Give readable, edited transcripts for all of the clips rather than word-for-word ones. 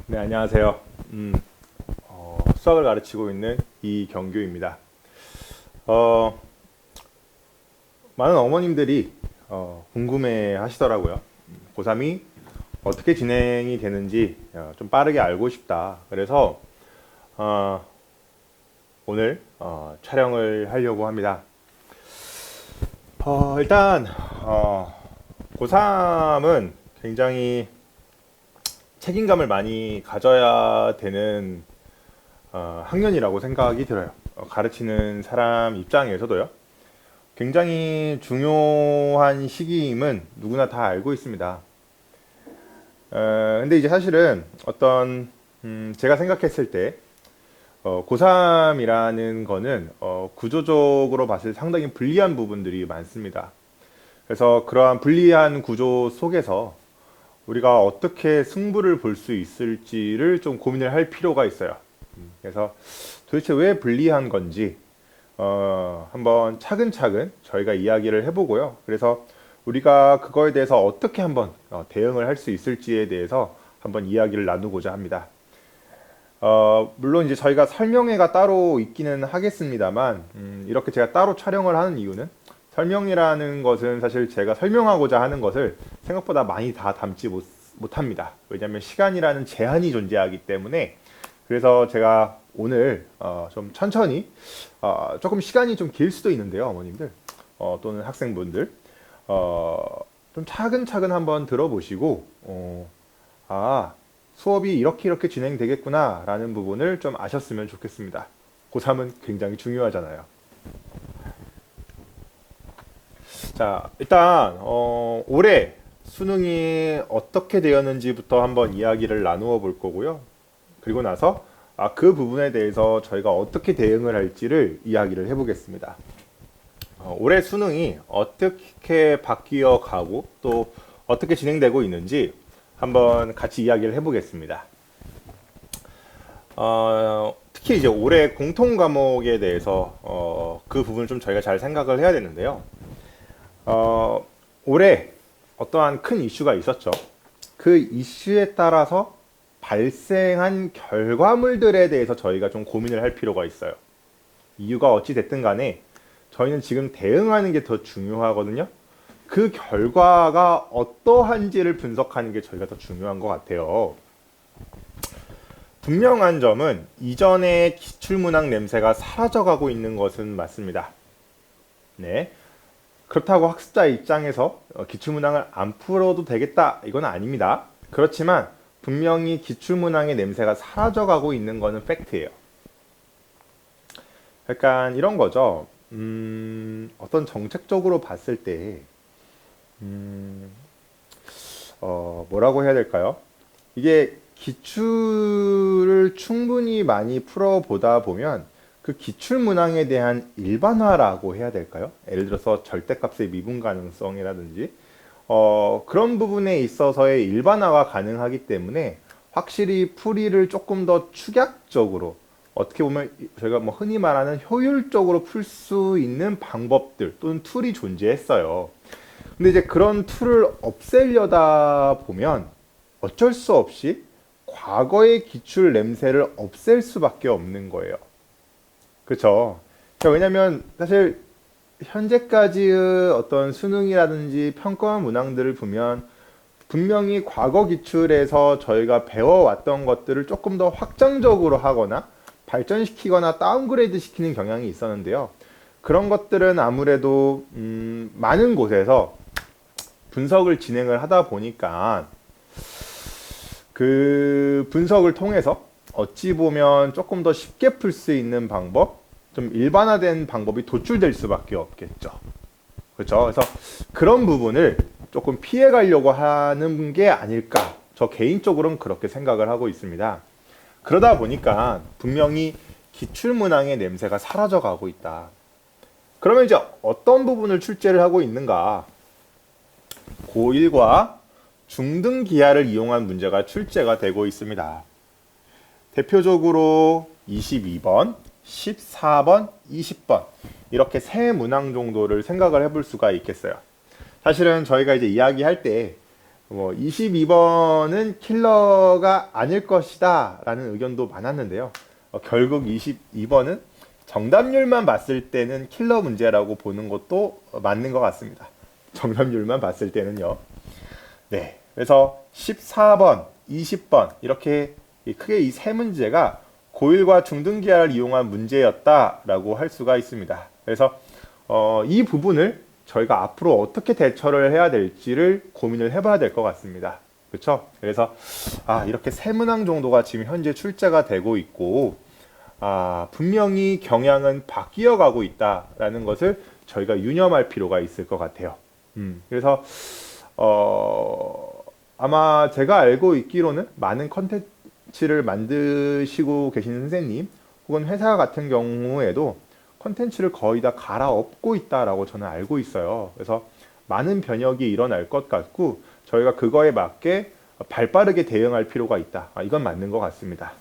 네, 안녕하세요. 수학을 가르치고 있는 이경규입니다. 어, 많은 어머님들이 궁금해 하시더라고요. 고3이 어떻게 진행이 되는지 좀 빠르게 알고 싶다. 그래서 어, 오늘 촬영을 하려고 합니다. 일단 고3은 굉장히 책임감을 많이 가져야 되는 학년이라고 생각이 들어요. 가르치는 사람 입장에서도요. 굉장히 중요한 시기임은 누구나 다 알고 있습니다. 근데 이제 사실은 제가 생각했을 때 고3이라는 거는 구조적으로 봤을 때 상당히 불리한 부분들이 많습니다. 그래서 그러한 불리한 구조 속에서 우리가 어떻게 승부를 볼 수 있을지를 좀 고민을 할 필요가 있어요. 그래서 도대체 왜 불리한 건지 한번 차근차근 저희가 이야기를 해보고요. 그래서 우리가 그거에 대해서 어떻게 한번 대응을 할 수 있을지에 대해서 한번 이야기를 나누고자 합니다. 물론 이제 저희가 설명회가 따로 있기는 하겠습니다만, 이렇게 제가 따로 촬영을 하는 이유는 설명이라는 것은 사실 제가 설명하고자 하는 것을 생각보다 많이 다 담지 못합니다. 왜냐하면 시간이라는 제한이 존재하기 때문에. 그래서 제가 오늘 좀 천천히 조금 시간이 좀 길 수도 있는데요, 어머님들 또는 학생분들 좀 차근차근 한번 들어보시고 아 수업이 이렇게 진행되겠구나 라는 부분을 좀 아셨으면 좋겠습니다. 고3은 굉장히 중요하잖아요. 자, 일단 올해 수능이 어떻게 되었는지부터 한번 이야기를 나누어 볼 거고요. 그리고 나서 그 부분에 대해서 저희가 어떻게 대응을 할지를 이야기를 해보겠습니다. 올해 수능이 어떻게 바뀌어 가고 또 어떻게 진행되고 있는지 한번 같이 이야기를 해보겠습니다. 특히 이제 올해 공통 과목에 대해서 그 부분을 좀 저희가 잘 생각을 해야 되는데요. 올해 어떠한 큰 이슈가 있었죠. 그 이슈에 따라서 발생한 결과물들에 대해서 저희가 좀 고민을 할 필요가 있어요. 이유가 어찌 됐든 간에 저희는 지금 대응하는 게 더 중요하거든요. 그 결과가 어떠한지를 분석하는 게 저희가 더 중요한 것 같아요. 분명한 점은 이전의 기출문항 냄새가 사라져가고 있는 것은 맞습니다. 네. 그렇다고 학습자 입장에서 기출문항을 안 풀어도 되겠다 이건 아닙니다. 그렇지만 분명히 기출문항의 냄새가 사라져가고 있는 것은 팩트예요. 약간 이런 거죠. 어떤 정책적으로 봤을 때 뭐라고 해야 될까요? 이게 기출을 충분히 많이 풀어보다 보면 그 기출 문항에 대한 일반화라고 해야 될까요? 예를 들어서 절대값의 미분 가능성이라든지 그런 부분에 있어서의 일반화가 가능하기 때문에 확실히 풀이를 조금 더 축약적으로 어떻게 보면 저희가 뭐 흔히 말하는 효율적으로 풀 수 있는 방법들 또는 툴이 존재했어요. 근데 이제 그런 툴을 없애려다 보면 어쩔 수 없이 과거의 기출 냄새를 없앨 수밖에 없는 거예요. 그렇죠. 왜냐면 사실 현재까지의 어떤 수능이라든지 평가 문항들을 보면 분명히 과거 기출에서 저희가 배워왔던 것들을 조금 더 확장적으로 하거나 발전시키거나 다운그레이드 시키는 경향이 있었는데요. 그런 것들은 아무래도 많은 곳에서 분석을 진행을 하다 보니까 그 분석을 통해서 어찌 보면 조금 더 쉽게 풀 수 있는 방법, 좀 일반화된 방법이 도출될 수밖에 없겠죠. 그렇죠. 그래서 그런 부분을 조금 피해 가려고 하는 게 아닐까. 저 개인적으로는 그렇게 생각을 하고 있습니다. 그러다 보니까 분명히 기출문항의 냄새가 사라져 가고 있다. 그러면 이제 어떤 부분을 출제를 하고 있는가? 고1과 중등 기하를 이용한 문제가 출제가 되고 있습니다. 대표적으로 22번, 14번, 20번 이렇게 세 문항 정도를 생각을 해볼 수가 있겠어요. 사실은 저희가 이제 이야기할 때 뭐 22번은 킬러가 아닐 것이다 라는 의견도 많았는데요. 결국 22번은 정답률만 봤을 때는 킬러 문제라고 보는 것도 맞는 것 같습니다. 정답률만 봤을 때는요. 네, 그래서 14번, 20번 이렇게 크게 이 세 문제가 고1과 중등기하를 이용한 문제였다라고 할 수가 있습니다. 그래서 이 부분을 저희가 앞으로 어떻게 대처를 해야 될지를 고민을 해봐야 될 것 같습니다. 그렇죠? 그래서 이렇게 세 문항 정도가 지금 현재 출제가 되고 있고 분명히 경향은 바뀌어 가고 있다라는 것을 저희가 유념할 필요가 있을 것 같아요. 그래서 아마 제가 알고 있기로는 많은 컨텐츠를 만드시고 계시는 선생님 혹은 회사 같은 경우에도 컨텐츠를 거의 다 갈아엎고 있다라고 저는 알고 있어요. 그래서 많은 변혁이 일어날 것 같고 저희가 그거에 맞게 발빠르게 대응할 필요가 있다. 이건 맞는 것 같습니다.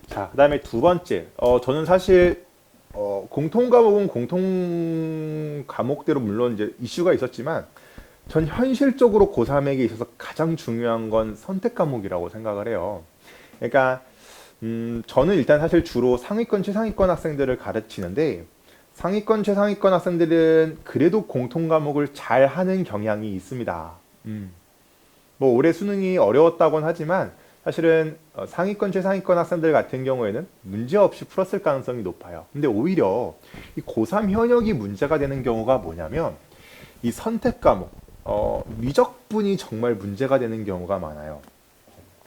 자, 그 다음에 두 번째. 저는 사실 공통 과목은 공통 과목대로 물론 이제 이슈가 있었지만 전 현실적으로 고3에게 있어서 가장 중요한 건 선택 과목이라고 생각을 해요. 그러니까 저는 일단 사실 주로 상위권, 최상위권 학생들을 가르치는데 상위권, 최상위권 학생들은 그래도 공통 과목을 잘 하는 경향이 있습니다. 뭐 올해 수능이 어려웠다곤 하지만 사실은 상위권, 최상위권 학생들 같은 경우에는 문제 없이 풀었을 가능성이 높아요. 근데 오히려 이 고3 현역이 문제가 되는 경우가 뭐냐면 이 선택 과목, 미적분이 정말 문제가 되는 경우가 많아요.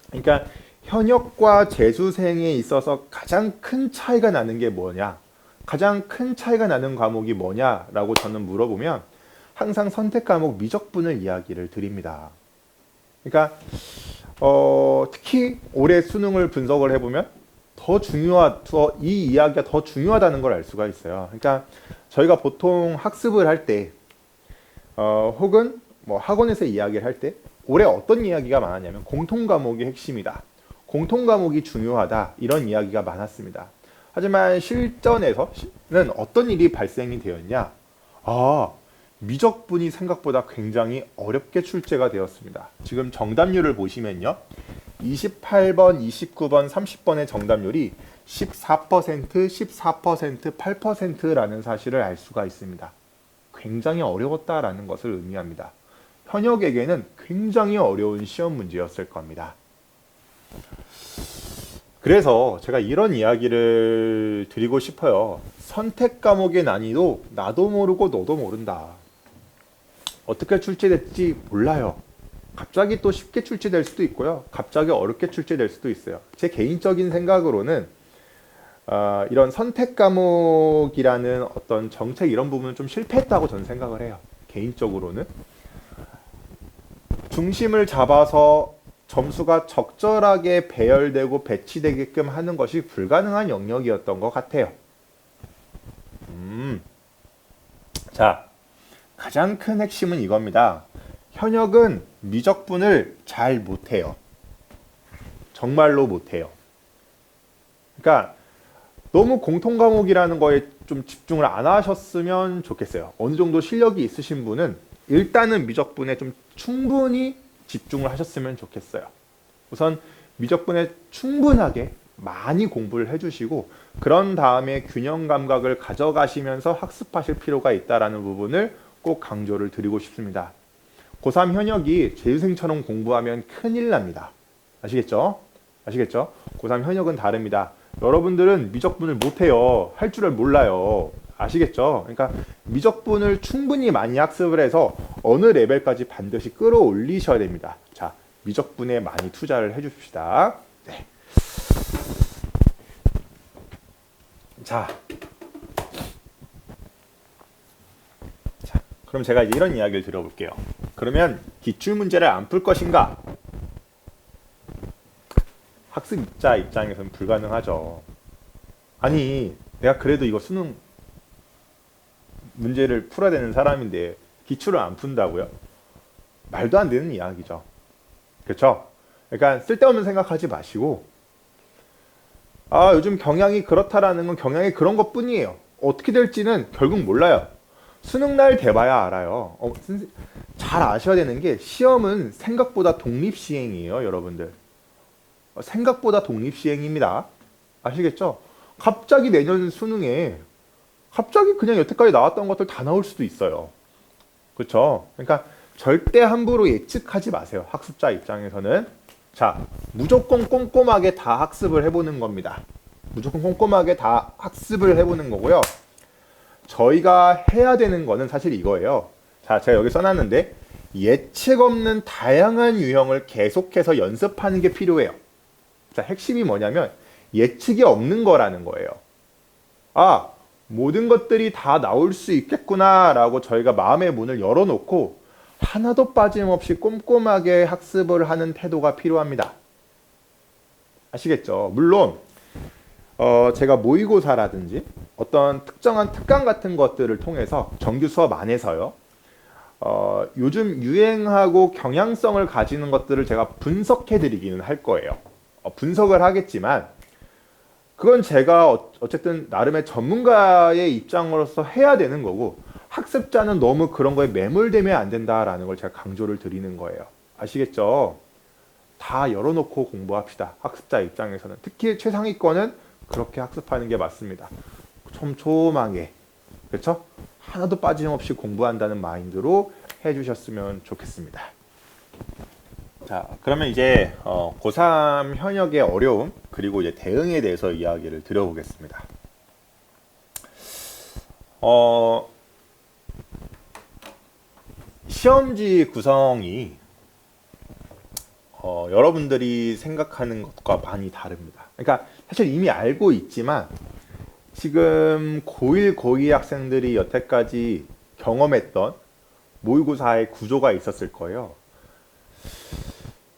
그러니까 현역과 재수생에 있어서 가장 큰 차이가 나는 게 뭐냐? 가장 큰 차이가 나는 과목이 뭐냐라고 저는 물어보면 항상 선택 과목 미적분을 이야기를 드립니다. 그러니까 특히 올해 수능을 분석을 해보면 이 이야기가 더 중요하다는 걸 알 수가 있어요. 그러니까 저희가 보통 학습을 할 때, 혹은 뭐 학원에서 이야기를 할 때 올해 어떤 이야기가 많았냐면 공통 과목이 핵심이다. 공통 과목이 중요하다. 이런 이야기가 많았습니다. 하지만 실전에서는 어떤 일이 발생이 되었냐? 미적분이 생각보다 굉장히 어렵게 출제가 되었습니다. 지금 정답률을 보시면요. 28번, 29번, 30번의 정답률이 14%, 14%, 8%라는 사실을 알 수가 있습니다. 굉장히 어려웠다라는 것을 의미합니다. 현역에게는 굉장히 어려운 시험 문제였을 겁니다. 그래서 제가 이런 이야기를 드리고 싶어요. 선택 과목의 난이도 나도 모르고 너도 모른다. 어떻게 출제될지 몰라요. 갑자기 또 쉽게 출제될 수도 있고요. 갑자기 어렵게 출제될 수도 있어요. 제 개인적인 생각으로는 이런 선택 과목이라는 어떤 정책 이런 부분은 좀 실패했다고 저는 생각을 해요. 개인적으로는. 중심을 잡아서 점수가 적절하게 배열되고 배치되게끔 하는 것이 불가능한 영역이었던 것 같아요. 자, 가장 큰 핵심은 이겁니다. 현역은 미적분을 잘 못해요. 정말로 못해요. 그러니까 너무 공통 과목이라는 거에 좀 집중을 안 하셨으면 좋겠어요. 어느 정도 실력이 있으신 분은 일단은 미적분에 좀 충분히 집중을 하셨으면 좋겠어요. 우선 미적분에 충분하게 많이 공부를 해주시고 그런 다음에 균형 감각을 가져가시면서 학습하실 필요가 있다는 부분을 꼭 강조를 드리고 싶습니다. 고3 현역이 재수생처럼 공부하면 큰일 납니다. 아시겠죠? 아시겠죠? 고3 현역은 다릅니다. 여러분들은 미적분을 못해요. 할 줄을 몰라요. 아시겠죠? 그러니까 미적분을 충분히 많이 학습을 해서 어느 레벨까지 반드시 끌어올리셔야 됩니다. 자, 미적분에 많이 투자를 해줍시다. 네. 자, 그럼 제가 이제 이런 이야기를 드려볼게요. 그러면 기출문제를 안 풀 것인가? 학습자 입장에서는 불가능하죠. 아니, 내가 그래도 이거 수능 문제를 풀어야 되는 사람인데 기출을 안 푼다고요? 말도 안 되는 이야기죠. 그렇죠? 그러니까 쓸데없는 생각하지 마시고 요즘 경향이 그렇다라는 건 경향이 그런 것뿐이에요. 어떻게 될지는 결국 몰라요. 수능날 돼봐야 알아요. 잘 아셔야 되는 게 시험은 생각보다 독립시행이에요, 여러분들. 생각보다 독립시행입니다. 아시겠죠? 갑자기 내년 수능에 갑자기 그냥 여태까지 나왔던 것들 다 나올 수도 있어요. 그렇죠? 그러니까 절대 함부로 예측하지 마세요. 학습자 입장에서는. 자, 무조건 꼼꼼하게 다 학습을 해보는 겁니다. 무조건 꼼꼼하게 다 학습을 해보는 거고요. 저희가 해야 되는 거는 사실 이거예요. 자, 제가 여기 써놨는데 예측 없는 다양한 유형을 계속해서 연습하는 게 필요해요. 자, 핵심이 뭐냐면 예측이 없는 거라는 거예요. 아, 모든 것들이 다 나올 수 있겠구나 라고 저희가 마음의 문을 열어놓고 하나도 빠짐없이 꼼꼼하게 학습을 하는 태도가 필요합니다. 아시겠죠? 물론 제가 모의고사라든지 어떤 특정한 특강 같은 것들을 통해서 정규 수업 안에서요. 요즘 유행하고 경향성을 가지는 것들을 제가 분석해 드리기는 할 거예요. 분석을 하겠지만 그건 제가 어쨌든 나름의 전문가의 입장으로서 해야 되는 거고 학습자는 너무 그런 거에 매몰되면 안 된다라는 걸 제가 강조를 드리는 거예요. 아시겠죠? 다 열어놓고 공부합시다. 학습자 입장에서는. 특히 최상위권은 그렇게 학습하는 게 맞습니다. 촘촘하게. 그렇죠? 하나도 빠짐없이 공부한다는 마인드로 해주셨으면 좋겠습니다. 자, 그러면 이제 고3 현역의 어려움 그리고 이제 대응에 대해서 이야기를 드려보겠습니다. 시험지 구성이 여러분들이 생각하는 것과 많이 다릅니다. 그러니까 사실 이미 알고 있지만 지금 고1, 고2 학생들이 여태까지 경험했던 모의고사의 구조가 있었을 거예요.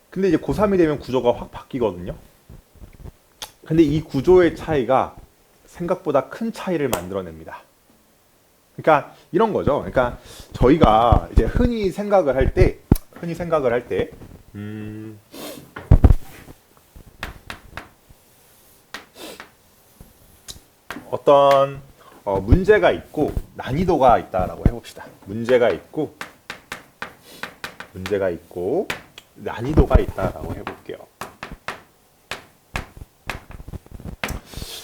근데 이제 고3이 되면 구조가 확 바뀌거든요. 근데 이 구조의 차이가 생각보다 큰 차이를 만들어냅니다. 그러니까 이런 거죠. 그러니까 저희가 이제 흔히 생각을 할 때 어떤 문제가 있고 난이도가 있다라고 해봅시다. 문제가 있고 난이도가 있다라고 해볼게요.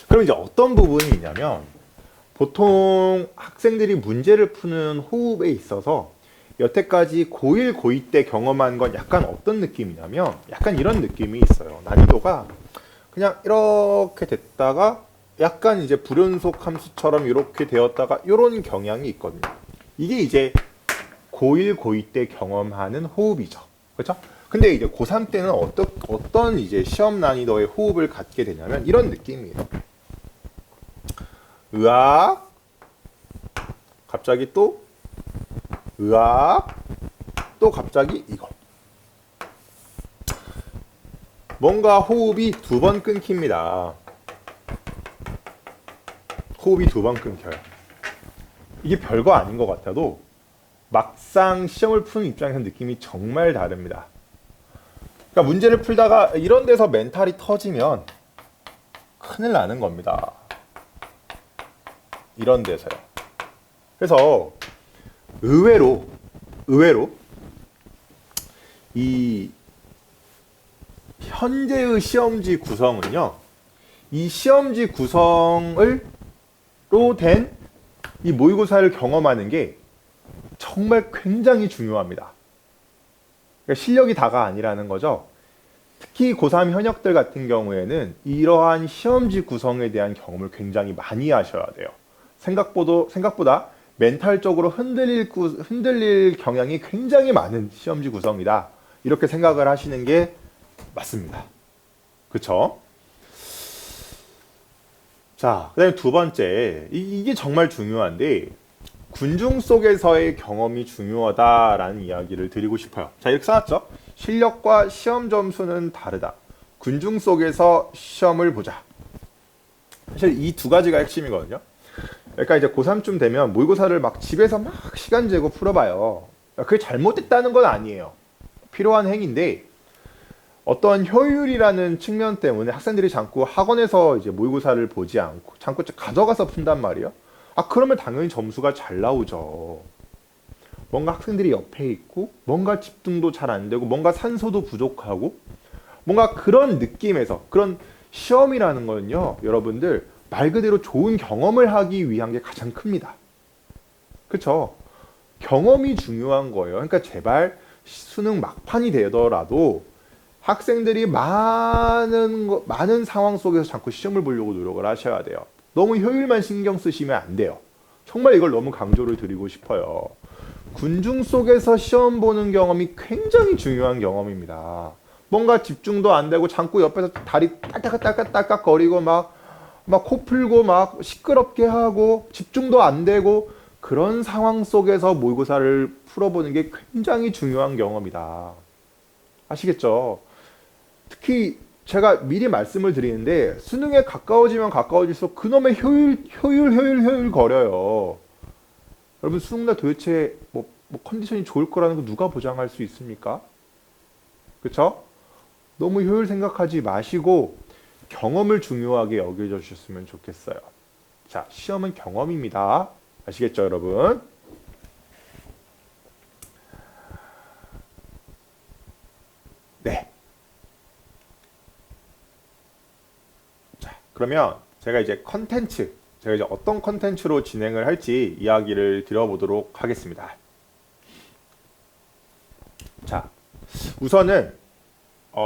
그럼 이제 어떤 부분이 있냐면 보통 학생들이 문제를 푸는 호흡에 있어서 여태까지 고1, 고2 때 경험한 건 약간 어떤 느낌이냐면 약간 이런 느낌이 있어요. 난이도가 그냥 이렇게 됐다가 약간 이제 불연속 함수처럼 이렇게 되었다가 이런 경향이 있거든요. 이게 이제 고1, 고2 때 경험하는 호흡이죠. 그렇죠? 근데 이제 고3 때는 어떤 이제 시험 난이도의 호흡을 갖게 되냐면 이런 느낌이에요. 으악, 갑자기 또 으악, 또 갑자기 이거. 뭔가 호흡이 두 번 끊깁니다. 호흡이 두 번 끊겨요. 이게 별거 아닌 것 같아도 막상 시험을 푸는 입장에서 느낌이 정말 다릅니다. 그러니까 문제를 풀다가 이런 데서 멘탈이 터지면 큰일 나는 겁니다. 이런 데서요. 그래서 의외로 이 현재의 시험지 구성은요. 이 시험지 구성으로 된 이 모의고사를 경험하는 게 정말 굉장히 중요합니다. 그러니까 실력이 다가 아니라는 거죠. 특히 고3 현역들 같은 경우에는 이러한 시험지 구성에 대한 경험을 굉장히 많이 하셔야 돼요. 생각보다 멘탈적으로 흔들릴 경향이 굉장히 많은 시험지 구성이다. 이렇게 생각을 하시는 게 맞습니다. 그쵸? 자, 그 다음에 두 번째. 이게 정말 중요한데 군중 속에서의 경험이 중요하다라는 이야기를 드리고 싶어요. 자, 이렇게 써놨죠? 실력과 시험 점수는 다르다. 군중 속에서 시험을 보자. 사실 이 두 가지가 핵심이거든요. 그러니까 이제 고3쯤 되면 모의고사를 막 집에서 막 시간 재고 풀어봐요. 그게 잘못됐다는 건 아니에요. 필요한 행위인데 어떤 효율이라는 측면 때문에 학생들이 자꾸 학원에서 이제 모의고사를 보지 않고 자꾸 가져가서 푼단 말이에요. 아, 그러면 당연히 점수가 잘 나오죠. 뭔가 학생들이 옆에 있고, 뭔가 집중도 잘 안 되고, 뭔가 산소도 부족하고, 뭔가 그런 느낌에서, 그런 시험이라는 거는요, 여러분들, 말 그대로 좋은 경험을 하기 위한 게 가장 큽니다. 그쵸? 경험이 중요한 거예요. 그러니까 제발 수능 막판이 되더라도 학생들이 많은 상황 속에서 자꾸 시험을 보려고 노력을 하셔야 돼요. 너무 효율만 신경 쓰시면 안 돼요. 정말 이걸 너무 강조를 드리고 싶어요. 군중 속에서 시험 보는 경험이 굉장히 중요한 경험입니다. 뭔가 집중도 안 되고 자꾸 옆에서 다리 딸깍딸깍 거리고 막 코 풀고 막 시끄럽게 하고 집중도 안 되고 그런 상황 속에서 모의고사를 풀어보는 게 굉장히 중요한 경험이다. 아시겠죠? 특히 제가 미리 말씀을 드리는데 수능에 가까워지면 가까워질수록 그놈의 효율 거려요. 여러분 수능날 도대체 뭐 컨디션이 좋을 거라는 거 누가 보장할 수 있습니까? 그쵸? 너무 효율 생각하지 마시고 경험을 중요하게 여겨져 주셨으면 좋겠어요. 자, 시험은 경험입니다. 아시겠죠, 여러분? 네. 자, 그러면 제가 이제 제가 이제 어떤 컨텐츠로 진행을 할지 이야기를 드려보도록 하겠습니다. 자, 우선은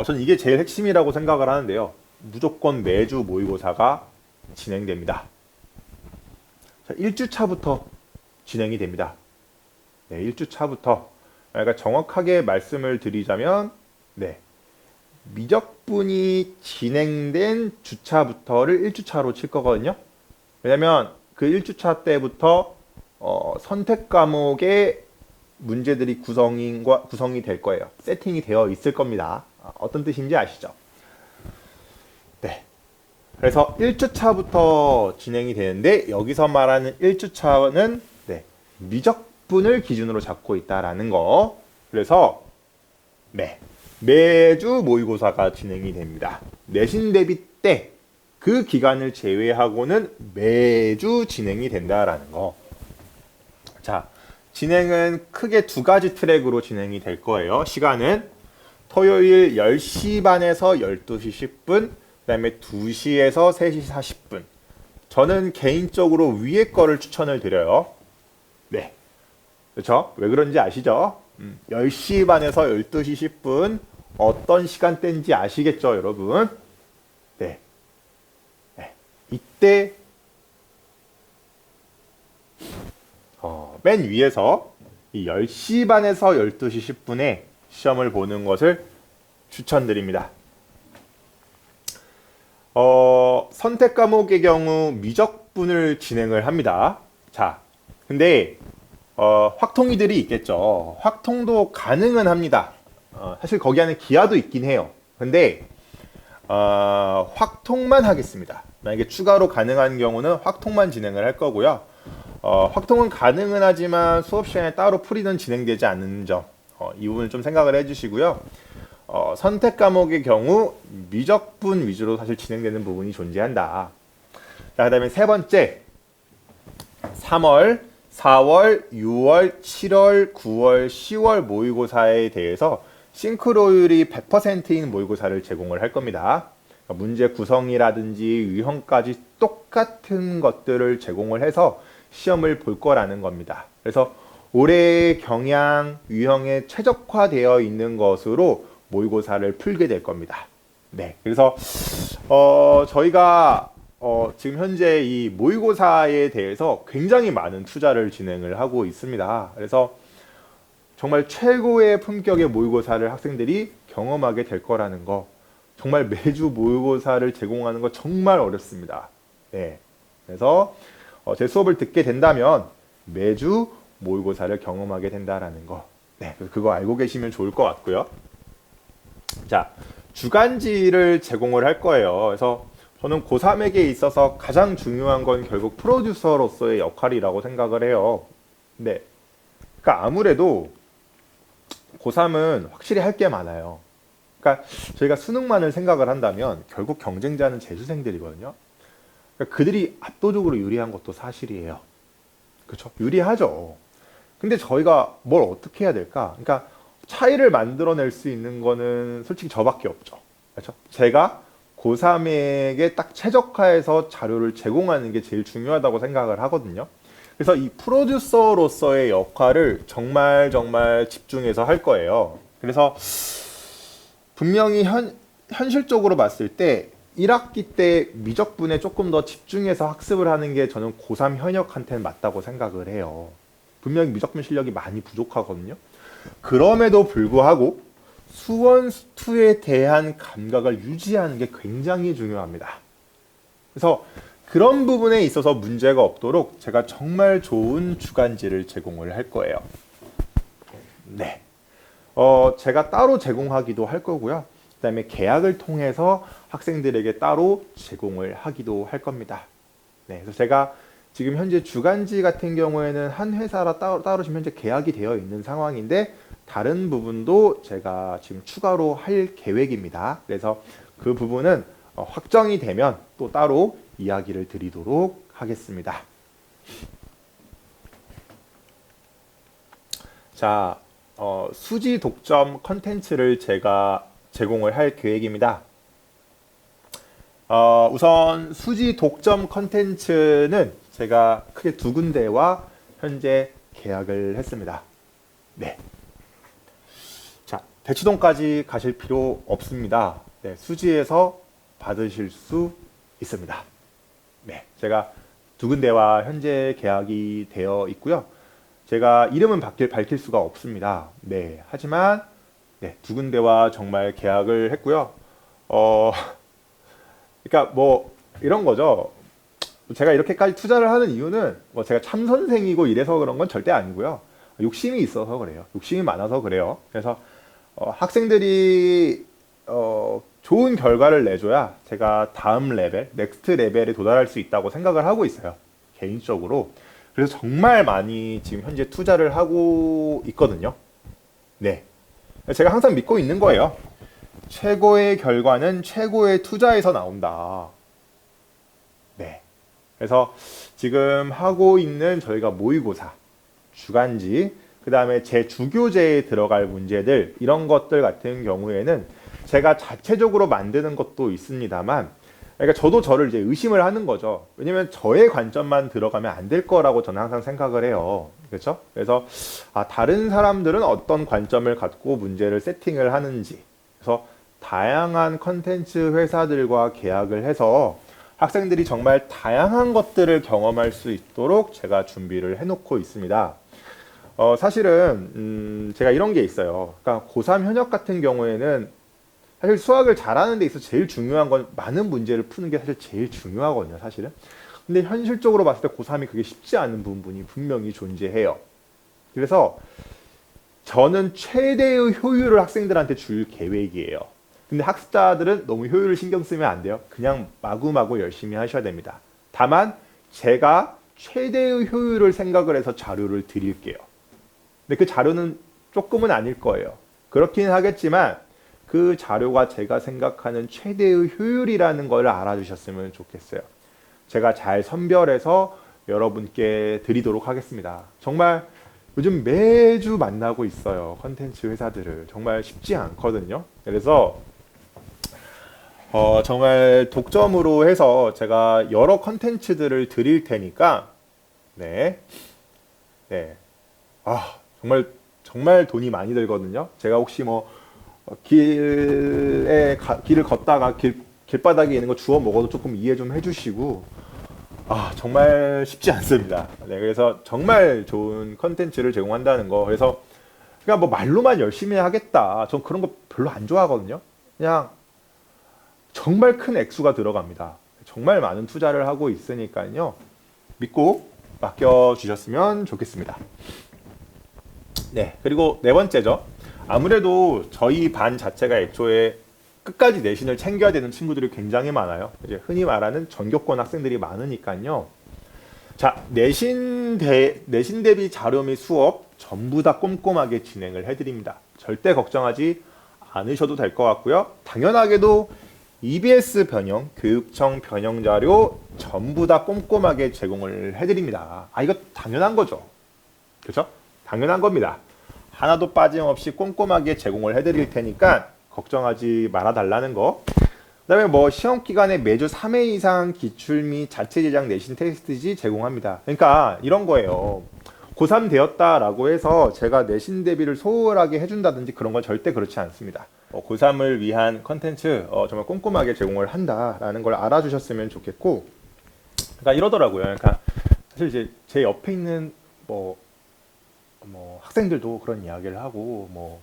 저는 이게 제일 핵심이라고 생각을 하는데요. 무조건 매주 모의고사가 진행됩니다. 자, 1주차부터 진행이 됩니다. 네, 1주차부터. 그러니까 정확하게 말씀을 드리자면, 네, 미적분이 진행된 주차부터를 1주차로 칠 거거든요. 왜냐면 그 1주차 때부터 선택 과목의 문제들이 구성이 될 거예요. 세팅이 되어 있을 겁니다. 어떤 뜻인지 아시죠? 네. 그래서 1주차부터 진행이 되는데 여기서 말하는 1주차는 네, 미적분을 기준으로 잡고 있다라는 거. 그래서 네, 매주 모의고사가 진행이 됩니다. 내신 대비 때 그 기간을 제외하고는 매주 진행이 된다라는 거. 자, 진행은 크게 두 가지 트랙으로 진행이 될 거예요. 시간은 토요일 10시 반에서 12시 10분, 그 다음에 2시에서 3시 40분. 저는 개인적으로 위에 거를 추천을 드려요. 네. 그렇죠? 왜 그런지 아시죠? 10시 반에서 12시 10분 어떤 시간대인지 아시겠죠, 여러분? 네. 네. 이때 맨 위에서 이 10시 반에서 12시 10분에 시험을 보는 것을 추천드립니다. 선택 과목의 경우 미적분을 진행을 합니다. 자, 근데 확통이들이 있겠죠. 확통도 가능은 합니다. 사실 거기 안에 기하도 있긴 해요. 근데 확통만 하겠습니다. 만약에 추가로 가능한 경우는 확통만 진행을 할 거고요. 확통은 가능은 하지만 수업 시간에 따로 풀이는 진행되지 않는 점, 이 부분을 좀 생각을 해주시고요. 선택 과목의 경우 미적분 위주로 사실 진행되는 부분이 존재한다. 자, 그 다음에 세 번째, 3월, 4월, 6월, 7월, 9월, 10월 모의고사에 대해서 싱크로율이 100%인 모의고사를 제공을 할 겁니다. 그러니까 문제 구성이라든지 유형까지 똑같은 것들을 제공을 해서 시험을 볼 거라는 겁니다. 그래서 올해의 경향, 유형에 최적화되어 있는 것으로 모의고사를 풀게 될 겁니다. 네, 그래서 저희가 지금 현재 이 모의고사에 대해서 굉장히 많은 투자를 진행을 하고 있습니다. 그래서 정말 최고의 품격의 모의고사를 학생들이 경험하게 될 거라는 거, 정말 매주 모의고사를 제공하는 거 정말 어렵습니다. 네, 그래서 제 수업을 듣게 된다면 매주 모의고사를 경험하게 된다라는 거, 네, 그거 알고 계시면 좋을 것 같고요. 자, 주간지를 제공을 할 거예요. 그래서 저는 고3에게 있어서 가장 중요한 건 결국 프로듀서로서의 역할이라고 생각을 해요. 네, 그러니까 아무래도 고3은 확실히 할 게 많아요. 그러니까 저희가 수능만을 생각을 한다면 결국 경쟁자는 재수생들이거든요. 그러니까 그들이 압도적으로 유리한 것도 사실이에요. 그렇죠? 유리하죠. 근데 저희가 뭘 어떻게 해야 될까? 그러니까 차이를 만들어낼 수 있는 거는 솔직히 저밖에 없죠. 그렇죠? 제가 고3에게 딱 최적화해서 자료를 제공하는 게 제일 중요하다고 생각을 하거든요. 그래서 이 프로듀서로서의 역할을 정말 정말 집중해서 할 거예요. 그래서 분명히 현실적으로 봤을 때 1학기 때 미적분에 조금 더 집중해서 학습을 하는 게 저는 고3 현역한테는 맞다고 생각을 해요. 분명히 미적분 실력이 많이 부족하거든요. 그럼에도 불구하고 수원, 수투에 대한 감각을 유지하는 게 굉장히 중요합니다. 그래서 그런 부분에 있어서 문제가 없도록 제가 정말 좋은 주간지를 제공을 할 거예요. 네. 제가 따로 제공하기도 할 거고요. 그 다음에 계약을 통해서 학생들에게 따로 제공을 하기도 할 겁니다. 네. 그래서 제가 지금 현재 주간지 같은 경우에는 한 회사라 따로 지금 현재 계약이 되어 있는 상황인데 다른 부분도 제가 지금 추가로 할 계획입니다. 그래서 그 부분은 확정이 되면 또 따로 이야기를 드리도록 하겠습니다. 자, 수지 독점 컨텐츠를 제가 제공을 할 계획입니다. 우선 수지 독점 컨텐츠는 제가 크게 두 군데와 현재 계약을 했습니다. 네. 자, 대치동까지 가실 필요 없습니다. 네, 수지에서 받으실 수 있습니다. 네, 제가 두 군데와 현재 계약이 되어 있고요. 제가 이름은 밝힐 수가 없습니다. 네, 하지만 네, 두 군데와 정말 계약을 했고요. 그러니까 뭐 이런 거죠. 제가 이렇게까지 투자를 하는 이유는 뭐 제가 참선생이고 이래서 그런 건 절대 아니고요. 욕심이 있어서 그래요. 욕심이 많아서 그래요. 그래서 학생들이 좋은 결과를 내줘야 제가 다음 레벨, 넥스트 레벨에 도달할 수 있다고 생각을 하고 있어요. 개인적으로. 그래서 정말 많이 지금 현재 투자를 하고 있거든요. 네. 제가 항상 믿고 있는 거예요. 최고의 결과는 최고의 투자에서 나온다. 네. 그래서 지금 하고 있는 저희가 모의고사, 주간지, 그 다음에 제 주교재에 들어갈 문제들, 이런 것들 같은 경우에는 제가 자체적으로 만드는 것도 있습니다만, 그러니까 저도 저를 이제 의심을 하는 거죠. 왜냐면 저의 관점만 들어가면 안 될 거라고 저는 항상 생각을 해요. 그렇죠? 그래서 다른 사람들은 어떤 관점을 갖고 문제를 세팅을 하는지, 그래서 다양한 컨텐츠 회사들과 계약을 해서 학생들이 정말 다양한 것들을 경험할 수 있도록 제가 준비를 해놓고 있습니다. 사실은 제가 이런 게 있어요. 그러니까 고3 현역 같은 경우에는 사실 수학을 잘하는 데 있어서 제일 중요한 건 많은 문제를 푸는 게 사실 제일 중요하거든요, 사실은. 근데 현실적으로 봤을 때 고3이 그게 쉽지 않은 부분이 분명히 존재해요. 그래서 저는 최대의 효율을 학생들한테 줄 계획이에요. 근데 학습자들은 너무 효율을 신경 쓰면 안 돼요. 그냥 마구마구 열심히 하셔야 됩니다. 다만 제가 최대의 효율을 생각을 해서 자료를 드릴게요. 근데 그 자료는 조금은 아닐 거예요. 그렇긴 하겠지만 그 자료가 제가 생각하는 최대의 효율이라는 걸 알아주셨으면 좋겠어요. 제가 잘 선별해서 여러분께 드리도록 하겠습니다. 정말 요즘 매주 만나고 있어요. 컨텐츠 회사들을. 정말 쉽지 않거든요. 그래서 정말 독점으로 해서 제가 여러 컨텐츠들을 드릴 테니까 네. 정말 돈이 많이 들거든요. 제가 혹시 뭐 길을 걷다가 길바닥에 있는 거 주워 먹어도 조금 이해 좀 해주시고, 정말 쉽지 않습니다. 네, 그래서 정말 좋은 컨텐츠를 제공한다는 거. 그래서 그냥 뭐 말로만 열심히 하겠다. 전 그런 거 별로 안 좋아하거든요. 그냥 정말 큰 액수가 들어갑니다. 정말 많은 투자를 하고 있으니까요. 믿고 맡겨주셨으면 좋겠습니다. 네, 그리고 네 번째죠. 아무래도 저희 반 자체가 애초에 끝까지 내신을 챙겨야 되는 친구들이 굉장히 많아요. 이제 흔히 말하는 전교권 학생들이 많으니까요. 자, 내신 대비 자료 및 수업 전부 다 꼼꼼하게 진행을 해드립니다. 절대 걱정하지 않으셔도 될 것 같고요. 당연하게도 EBS 변형, 교육청 변형 자료 전부 다 꼼꼼하게 제공을 해드립니다. 이거 당연한 거죠. 그렇죠? 당연한 겁니다. 하나도 빠짐없이 꼼꼼하게 제공을 해드릴 테니까 걱정하지 말아달라는 거. 그다음에 뭐 시험 기간에 매주 3회 이상 기출 및 자체 제작 내신 테스트지 제공합니다. 그러니까 이런 거예요. 고3 되었다라고 해서 제가 내신 대비를 소홀하게 해준다든지 그런 건 절대 그렇지 않습니다. 고3을 위한 컨텐츠 정말 꼼꼼하게 제공을 한다라는 걸 알아주셨으면 좋겠고, 그러니까 이러더라고요. 그러니까 사실 이제 제 옆에 있는 뭐 학생들도 그런 이야기를 하고, 뭐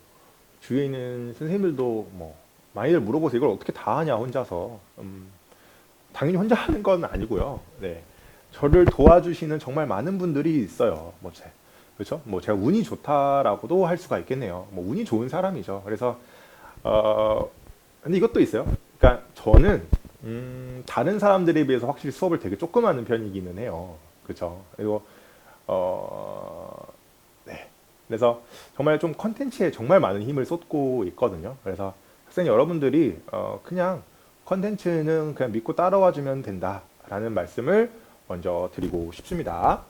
주위에 있는 선생님들도 뭐 많이들 물어보세요. 이걸 어떻게 다 하냐 혼자서. 당연히 혼자 하는 건 아니고요. 네. 저를 도와주시는 정말 많은 분들이 있어요. 그렇죠? 뭐 제가 운이 좋다라고도 할 수가 있겠네요. 뭐 운이 좋은 사람이죠. 그래서 근데 이것도 있어요. 그러니까 저는 다른 사람들에 비해서 확실히 수업을 되게 조금 하는 편이기는 해요. 그렇죠? 그리고 네. 그래서 정말 좀 컨텐츠에 정말 많은 힘을 쏟고 있거든요. 그래서 학생 여러분들이 그냥 컨텐츠는 그냥 믿고 따라와 주면 된다라는 말씀을 먼저 드리고 싶습니다.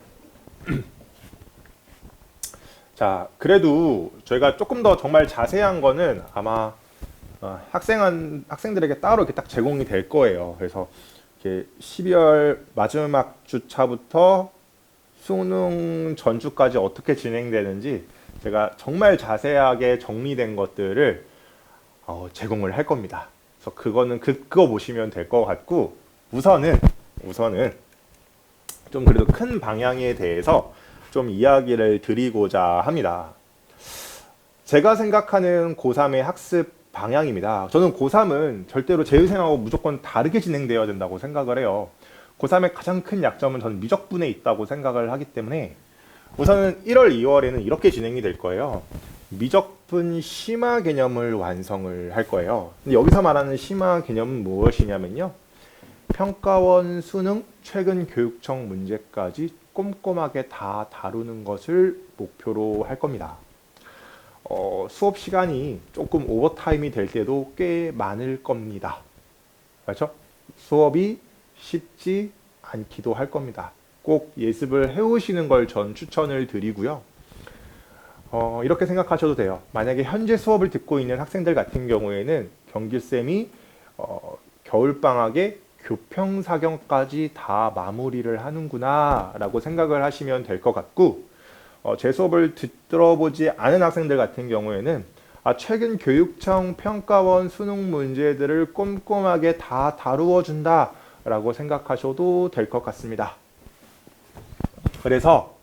자, 그래도 저희가 조금 더 정말 자세한 거는 아마 학생들에게 따로 이렇게 딱 제공이 될 거예요. 그래서 이렇게 12월 마지막 주차부터 수능 전주까지 어떻게 진행되는지 제가 정말 자세하게 정리된 것들을 제공을 할 겁니다. 그래서 그거는 그거 보시면 될 것 같고, 우선은 좀 그래도 큰 방향에 대해서 좀 이야기를 드리고자 합니다. 제가 생각하는 고3의 학습 방향입니다. 저는 고3은 절대로 제2생하고 무조건 다르게 진행되어야 된다고 생각을 해요. 고3의 가장 큰 약점은 저는 미적분에 있다고 생각을 하기 때문에 우선은 1월, 2월에는 이렇게 진행이 될 거예요. 미적분 심화 개념을 완성을 할 거예요. 근데 여기서 말하는 심화 개념은 무엇이냐면요. 평가원, 수능, 최근 교육청 문제까지 꼼꼼하게 다 다루는 것을 목표로 할 겁니다. 수업 시간이 조금 오버타임이 될 때도 꽤 많을 겁니다. 그렇죠? 수업이 쉽지 않기도 할 겁니다. 꼭 예습을 해오시는 걸 전 추천을 드리고요. 이렇게 생각하셔도 돼요. 만약에 현재 수업을 듣고 있는 학생들 같은 경우에는 경길쌤이 겨울방학에 교평사경까지 다 마무리를 하는구나 라고 생각을 하시면 될 것 같고, 제 수업을 들어보지 않은 학생들 같은 경우에는 최근 교육청 평가원 수능 문제들을 꼼꼼하게 다 다루어 준다 라고 생각하셔도 될 것 같습니다. 그래서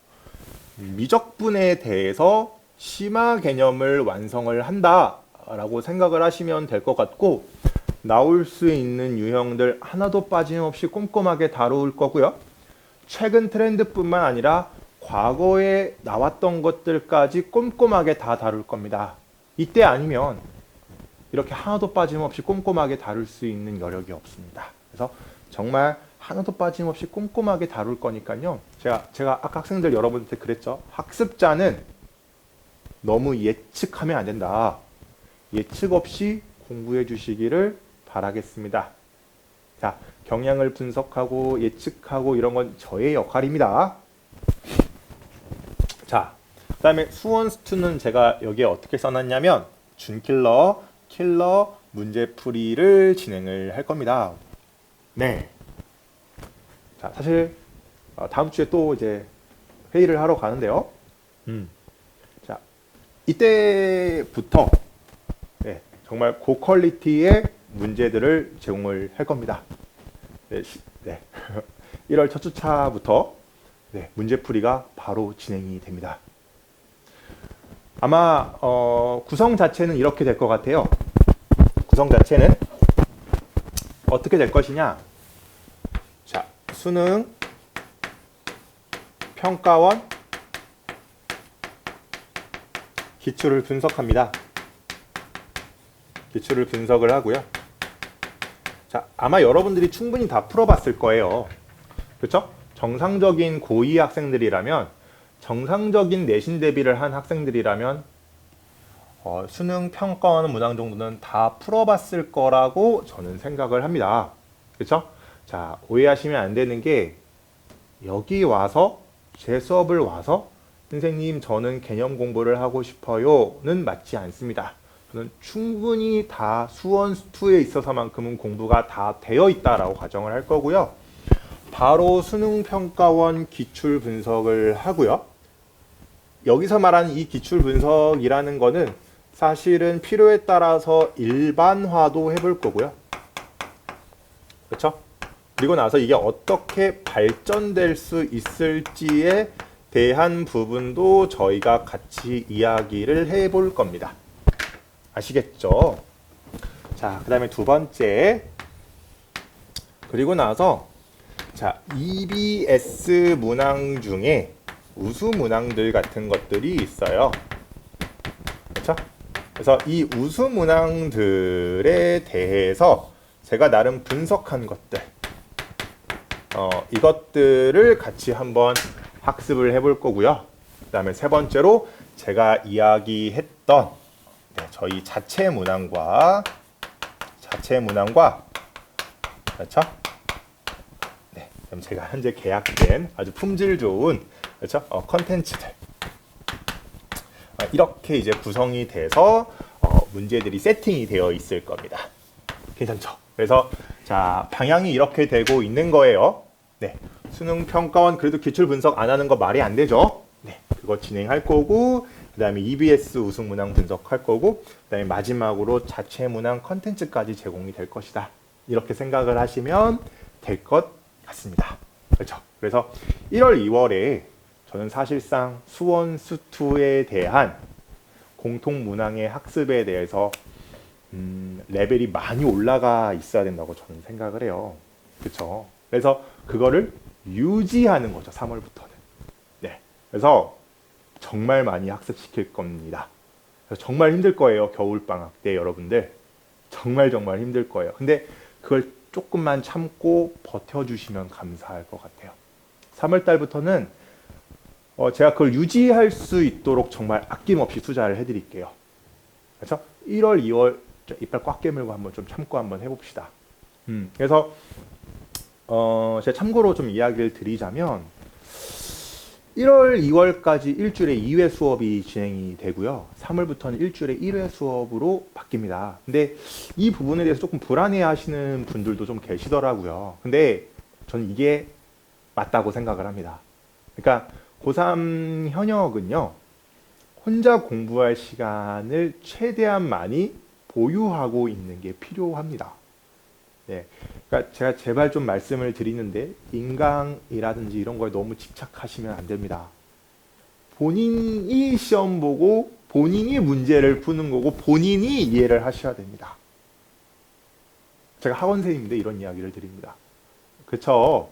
미적분에 대해서 심화 개념을 완성을 한다 라고 생각을 하시면 될 것 같고, 나올 수 있는 유형들 하나도 빠짐없이 꼼꼼하게 다룰 거고요. 최근 트렌드뿐만 아니라 과거에 나왔던 것들까지 꼼꼼하게 다 다룰 겁니다. 이때 아니면 이렇게 하나도 빠짐없이 꼼꼼하게 다룰 수 있는 여력이 없습니다. 그래서 정말 하나도 빠짐없이 꼼꼼하게 다룰 거니까요. 제가 아까 학생들 여러분한테 그랬죠. 학습자는 너무 예측하면 안 된다. 예측 없이 공부해 주시기를 바라겠습니다. 자, 경향을 분석하고 예측하고 이런 건 저의 역할입니다. 자, 그 다음에 수원스투는 제가 여기에 어떻게 써놨냐면 준킬러, 킬러, 문제풀이를 진행을 할 겁니다. 네. 자, 사실 다음 주에 또 이제 회의를 하러 가는데요. 자, 이때부터 네, 정말 고퀄리티의 문제들을 제공을 할 겁니다. 네, 1월 첫 주차부터 네, 문제풀이가 바로 진행이 됩니다. 아마 구성 자체는 이렇게 될 것 같아요. 구성 자체는 어떻게 될 것이냐. 자, 수능, 평가원, 기출을 분석합니다. 기출을 분석을 하고요. 자, 아마 여러분들이 충분히 다 풀어봤을 거예요. 그렇죠? 정상적인 고2 학생들이라면, 정상적인 내신 대비를 한 학생들이라면 수능 평가원 문항 정도는 다 풀어봤을 거라고 저는 생각을 합니다. 그렇죠? 자, 오해하시면 안 되는 게 여기 와서 제 수업을 와서 선생님 저는 개념 공부를 하고 싶어요는 맞지 않습니다. 저는 충분히 다 수원 수투에 있어서만큼은 공부가 다 되어 있다라고 가정을 할 거고요. 바로 수능평가원 기출 분석을 하고요. 여기서 말하는 이 기출 분석이라는 거는 사실은 필요에 따라서 일반화도 해볼 거고요. 그렇죠? 그리고 나서 이게 어떻게 발전될 수 있을지에 대한 부분도 저희가 같이 이야기를 해볼 겁니다. 아시겠죠? 자, 그 다음에 두 번째. 그리고 나서 자, EBS 문항 중에 우수 문항들 같은 것들이 있어요. 그렇죠? 그래서 이 우수 문항들에 대해서 제가 나름 분석한 것들, 이것들을 같이 한번 학습을 해볼 거고요. 그 다음에 세 번째로 제가 이야기했던 저희 자체 문항과 그렇죠? 네, 그럼 제가 현재 계약된 아주 품질 좋은 그렇죠? 컨텐츠들 이렇게 이제 구성이 돼서 문제들이 세팅이 되어 있을 겁니다. 괜찮죠? 그래서 자, 방향이 이렇게 되고 있는 거예요. 네, 수능 평가원 그래도 기출 분석 안 하는 거 말이 안 되죠? 네, 그거 진행할 거고, 그 다음에 EBS 우수 문항 분석할 거고, 그 다음에 마지막으로 자체 문항 컨텐츠까지 제공이 될 것이다. 이렇게 생각을 하시면 될 것 같습니다. 그렇죠? 그래서 1월, 2월에 저는 사실상 수원 수투에 대한 공통 문항의 학습에 대해서 레벨이 많이 올라가 있어야 된다고 저는 생각을 해요. 그렇죠? 그래서 그거를 유지하는 거죠. 3월부터는. 네. 그래서 정말 많이 학습시킬 겁니다. 그래서 정말 힘들 거예요. 겨울방학 때 여러분들. 정말 힘들 거예요. 근데 그걸 조금만 참고 버텨주시면 감사할 것 같아요. 3월 달부터는 제가 그걸 유지할 수 있도록 정말 아낌없이 투자를 해드릴게요. 그래서 1월, 2월 이빨 꽉 깨물고 한번 좀 참고 한번 해봅시다. 그래서 제가 참고로 좀 이야기를 드리자면 1월, 2월까지 일주일에 2회 수업이 진행이 되고요. 3월부터는 일주일에 1회 수업으로 바뀝니다. 근데 이 부분에 대해서 조금 불안해 하시는 분들도 좀 계시더라고요. 근데 저는 이게 맞다고 생각을 합니다. 그러니까 고3 현역은요, 혼자 공부할 시간을 최대한 많이 보유하고 있는 게 필요합니다. 네, 그러니까 제가 제발 좀 말씀을 드리는데 인강이라든지 이런 거에 너무 집착하시면 안 됩니다. 본인이 시험 보고 본인이 문제를 푸는 거고 본인이 이해를 하셔야 됩니다. 제가 학원생인데 이런 이야기를 드립니다. 그렇죠?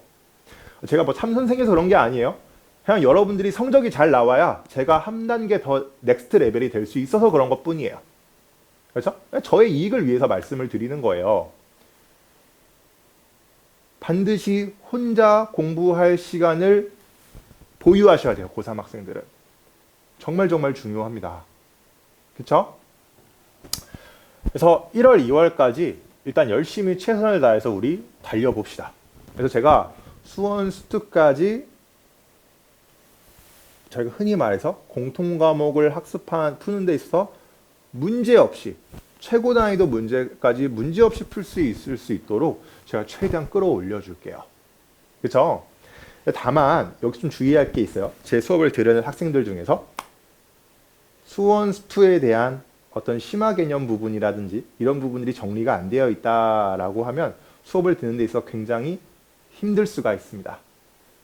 제가 뭐 참선생해서 그런 게 아니에요. 그냥 여러분들이 성적이 잘 나와야 제가 한 단계 더 넥스트 레벨이 될 수 있어서 그런 것 뿐이에요. 그렇죠? 저의 이익을 위해서 말씀을 드리는 거예요. 반드시 혼자 공부할 시간을 보유하셔야 돼요. 고3 학생들은. 정말 중요합니다. 그렇죠? 그래서 1월, 2월까지 일단 열심히 최선을 다해서 우리 달려봅시다. 그래서 제가 수원 수투까지 저희가 흔히 말해서 공통 과목을 푸는 데 있어서 문제없이 최고 난이도 문제까지 문제없이 풀 수 있을 수 있도록 제가 최대한 끌어올려 줄게요. 그렇죠? 다만 여기 좀 주의할 게 있어요. 제 수업을 들으는 학생들 중에서 수원 수투에 대한 어떤 심화 개념 부분이라든지 이런 부분들이 정리가 안 되어 있다라고 하면 수업을 듣는 데 있어서 굉장히 힘들 수가 있습니다.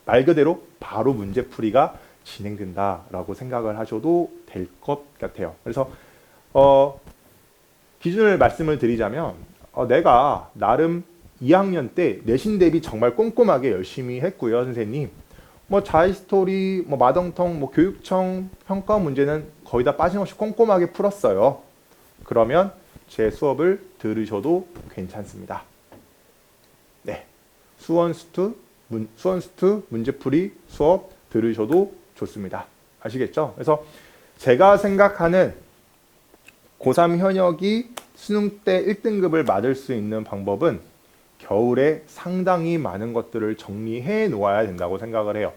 말 그대로 바로 문제풀이가 진행된다라고 생각을 하셔도 될 것 같아요. 그래서 기준을 말씀을 드리자면 내가 나름 2학년 때 내신 대비 정말 꼼꼼하게 열심히 했고요, 선생님. 뭐 자히스토리, 뭐 마동통, 뭐 교육청 평가 문제는 거의 다 빠짐없이 꼼꼼하게 풀었어요. 그러면 제 수업을 들으셔도 괜찮습니다. 네, 수원수투 문제풀이 수업 들으셔도 좋습니다. 아시겠죠? 그래서 제가 생각하는 고3 현역이 수능 때 1등급을 맞을 수 있는 방법은 겨울에 상당히 많은 것들을 정리해 놓아야 된다고 생각을 해요.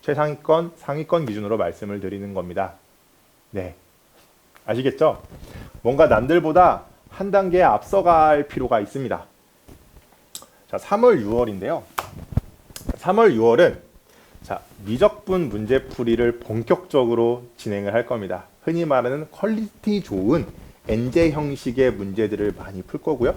최상위권, 상위권 기준으로 말씀을 드리는 겁니다. 네. 아시겠죠? 뭔가 남들보다 한 단계 앞서갈 필요가 있습니다. 자, 3월, 6월인데요. 3월, 6월은 자, 미적분 문제풀이를 본격적으로 진행을 할 겁니다. 흔히 말하는 퀄리티 좋은 엔제 형식의 문제들을 많이 풀 거고요.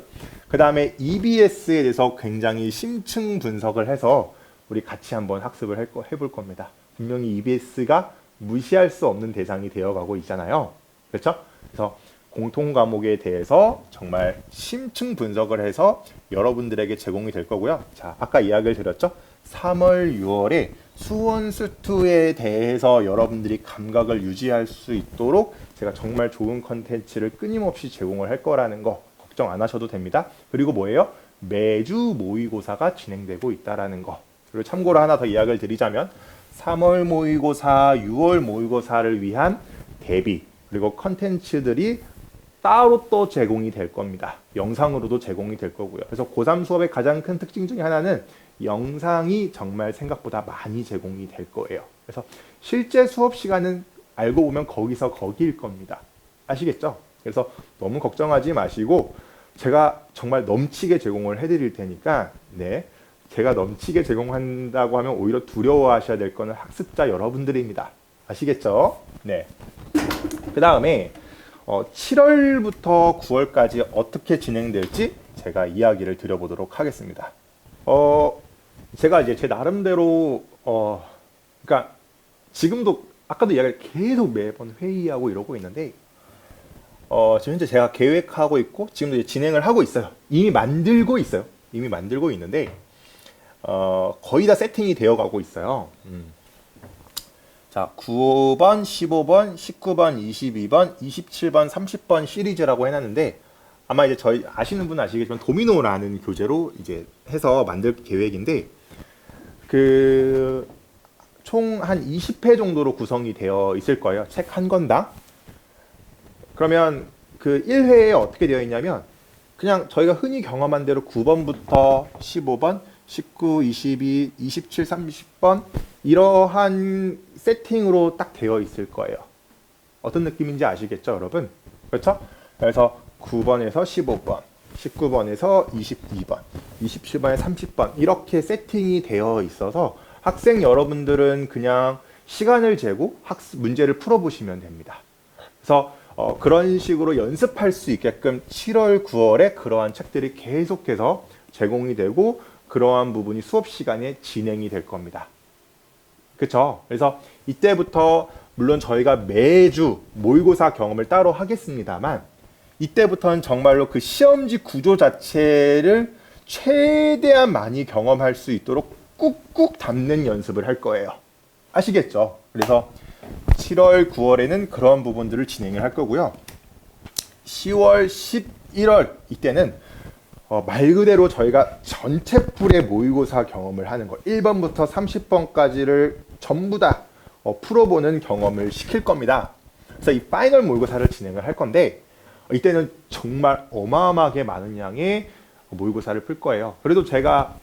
그 다음에 EBS에 대해서 굉장히 심층 분석을 해서 우리 같이 한번 학습을 해볼 겁니다. 분명히 EBS가 무시할 수 없는 대상이 되어가고 있잖아요. 그렇죠? 그래서 공통 과목에 대해서 정말 심층 분석을 해서 여러분들에게 제공이 될 거고요. 자, 아까 이야기를 드렸죠? 3월, 6월에 수원수투에 대해서 여러분들이 감각을 유지할 수 있도록 제가 정말 좋은 컨텐츠를 끊임없이 제공을 할 거라는 거 걱정 안 하셔도 됩니다. 그리고 뭐예요? 매주 모의고사가 진행되고 있다라는 거. 그리고 참고로 하나 더 이야기를 드리자면 3월 모의고사, 6월 모의고사를 위한 대비 그리고 컨텐츠들이 따로 또 제공이 될 겁니다. 영상으로도 제공이 될 거고요. 그래서 고3 수업의 가장 큰 특징 중에 하나는 영상이 정말 생각보다 많이 제공이 될 거예요. 그래서 실제 수업 시간은 알고 보면 거기서 거기일 겁니다. 아시겠죠? 그래서 너무 걱정하지 마시고 제가 정말 넘치게 제공을 해드릴 테니까 네, 제가 넘치게 제공한다고 하면 오히려 두려워하셔야 될 거는 학습자 여러분들입니다. 아시겠죠? 네. 그 다음에 7월부터 9월까지 어떻게 진행될지 제가 이야기를 드려보도록 하겠습니다. 제가 이제 제 나름대로 그러니까 지금도 아까도 이야기를 계속 매번 회의하고 이러고 있는데 지금 현재 제가 계획하고 있고 지금도 이제 진행을 하고 있어요. 이미 만들고 있어요. 이미 만들고 있는데 거의 다 세팅이 되어 가고 있어요. 자, 9번, 15번, 19번, 22번, 27번, 30번 시리즈라고 해놨는데 아마 이제 저희 아시는 분은 아시겠지만 도미노라는 교재로 이제 해서 만들 계획인데 그 총 한 20회 정도로 구성이 되어 있을 거예요. 책 한 권당. 그러면 그 1회에 어떻게 되어 있냐면 그냥 저희가 흔히 경험한 대로 9번부터 15번, 19, 22, 27, 30번 이러한 세팅으로 딱 되어 있을 거예요. 어떤 느낌인지 아시겠죠, 여러분? 그렇죠? 그래서 9번에서 15번, 19번에서 22번, 27번에 30번 이렇게 세팅이 되어 있어서 학생 여러분들은 그냥 시간을 재고 문제를 풀어보시면 됩니다. 그래서 그런 식으로 연습할 수 있게끔 7월, 9월에 그러한 책들이 계속해서 제공이 되고 그러한 부분이 수업 시간에 진행이 될 겁니다. 그렇죠? 그래서 이때부터 물론 저희가 매주 모의고사 경험을 따로 하겠습니다만 이때부터는 정말로 그 시험지 구조 자체를 최대한 많이 경험할 수 있도록 꾹꾹 담는 연습을 할 거예요. 아시겠죠? 그래서 7월, 9월에는 그런 부분들을 진행을 할 거고요. 10월, 11월 이때는 말 그대로 저희가 전체 풀의 모의고사 경험을 하는 거 1번부터 30번까지를 전부 다 풀어보는 경험을 시킬 겁니다. 그래서 이 파이널 모의고사를 진행을 할 건데 이때는 정말 어마어마하게 많은 양의 모의고사를 풀 거예요. 그래도 제가